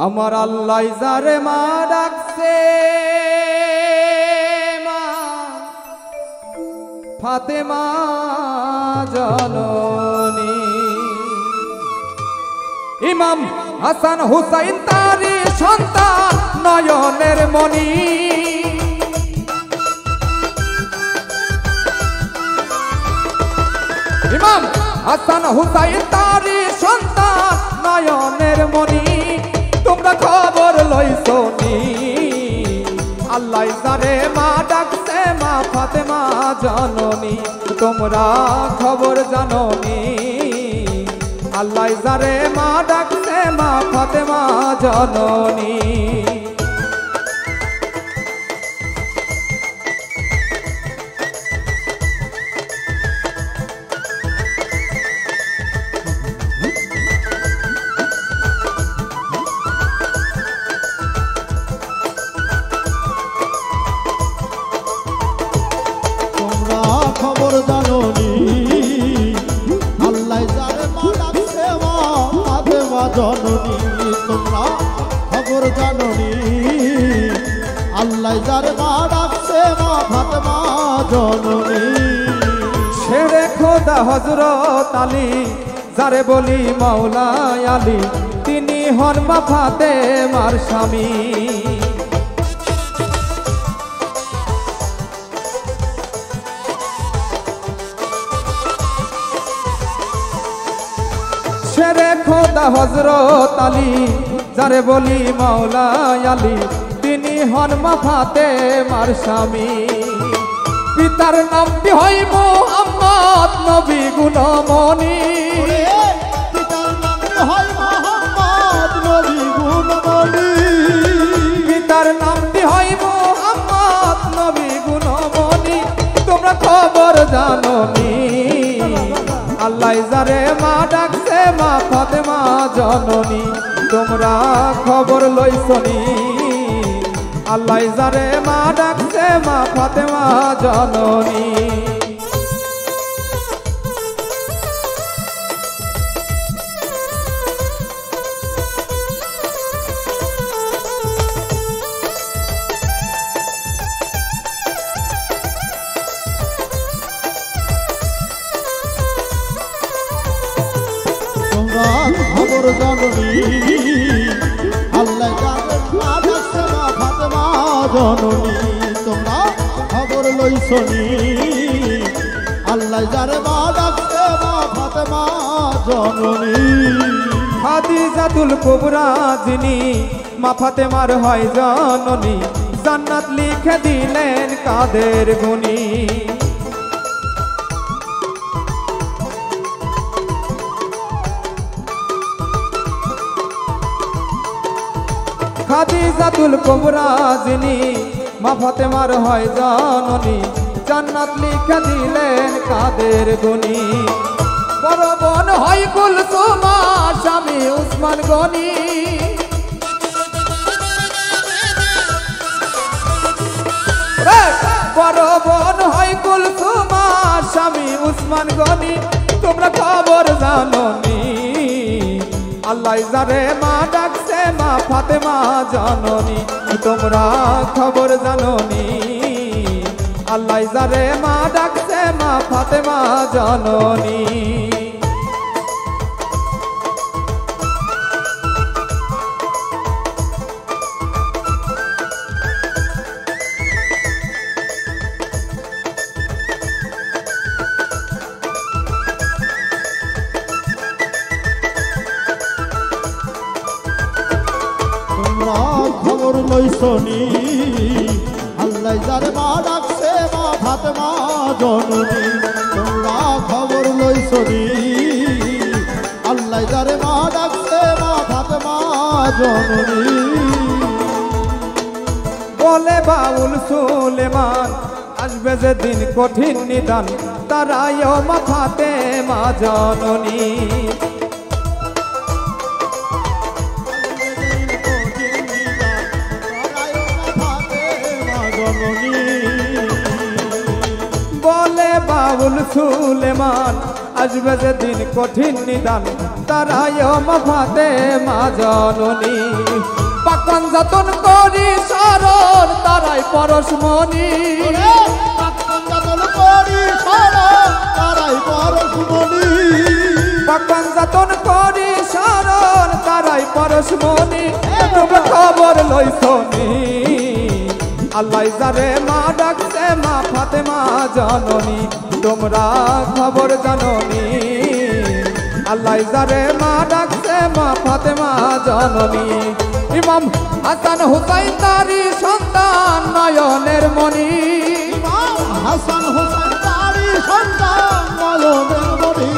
আমার আল্লাহ যারে মা ডাকছে মা ফাতেমা জননী ইমাম হাসান হুসাইন তারি সন্তান নয়নের মণি ইমাম হাসান হুসাইন তারি সন্তান নয়নের মণি তোমরা খবর লইছো নি আল্লাহ যারে মা ডাকছে মা ফাতেমা জননী তোমরা খবর জানো নি আল্লাহ যারে মা ডাকছে মা ফাতেমা জননী খবর জাননি আল্লাহ যারে মা ডাকছে মা ফাতেমা জননী তোমরা খবর জাননি আল্লাহ যারে মা ডাকছে মা ফাতেমা জননী শেরে খোদা হযরত আলী যারে বলি মাওলা আলী তিনি হন মা ফাতেমার স্বামী শেরে খোদা হযরত আলী যারে বলি মাওলা আলী তিনি হন মা ফাতেমার স্বামী পিতার নামটি হয় মুহাম্মদ নবী গুণমণি পিতার নামটি হয় মুহাম্মদ নবী গুণমণি পিতার নামটি হয় মুহাম্মদ নবী গুণমণি তোমরা খবর জানো নি আল্লাহ যারে মা ডাকছে মা ফাতেমা জননী তোমরা খবর লইছো নি আল্লাহ যারে মা ডাকছে মা ফাতেমা জননী খবর জাননি আল্লাহ যারে মা ডাকছে মা ফাতেমা জননী তোমরা খবর লইছনি আল্লাহ যারে মা ডাকছে মা ফাতেমা জননী খাদিজাতুল কুবরা যিনি মা ফাতেমার হয় জননী জান্নাত লিখে দিলেন কাদের গুণী খাদিজাতুল কুবরা যিনি মা ফাতেমার হয় জননী জান্নাত লিখে দিলেন কাদের গুণী বড় বোন হয় কুলসুম স্বামী উসমান গনি বড় বোন হয় কুলসুম স্বামী উসমান গনি তোমরা খবর জানো নি আল্লাহ যারে মা ডাকছে মা ফাতেমা জননী তোমরা খবর জানো নি আল্লাহ যারে মা ডাকছে মা ফাতেমা জননী খবর লইছনি আল্লাহ যারে মা ডাকছে মা ফাতেমা জননী তোমরা খবর লইছনি আল্লাহ যারে মা ডাকছে মা ফাতেমা জননী বলে বাউল সুলেমান আসবে যে দিন কঠিন নিদান তারাইও মা ফাতেমা জননী বলে বাউল সুলেমান আসবে যে দিন কঠিন নিদান তারাই মা ফাতেমা জননী পাকন যতন করি শরণ তারাই পরশমণি পাকন যতন করি শরণ তারাই পরশমণি তোমরা খবর লইছনি আল্লাহ যারে মা ডাকছে মা ফাতেমা জননী তোমরা খবর জাননি আল্লাহ যারে মা ডাকছে মা ফাতেমা জননী ইমাম হাসান হুসাইন তারি সন্তান নয়নের মণি হাসান হুসাইন তারি সন্তান নয়নের মণি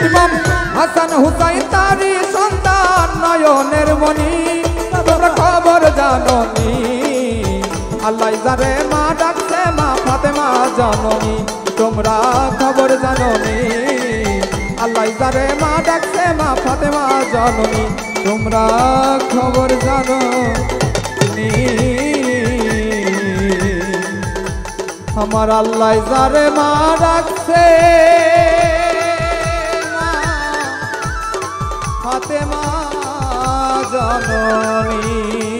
ইমাম হাসান হুসাইন তারি সন্তান নয়নের মণি তোমরা খবর জাননি আল্লাহ যারে মা ডাকছে মা ফাতেমা জননী তোমরা খবর জাননি আল্লাহ যারে মা ডাকছে মা ফাতেমা জননী তোমরা খবর জাননি আমার আল্লাহ যারে মা ডাকছে ফাতেমা জননী।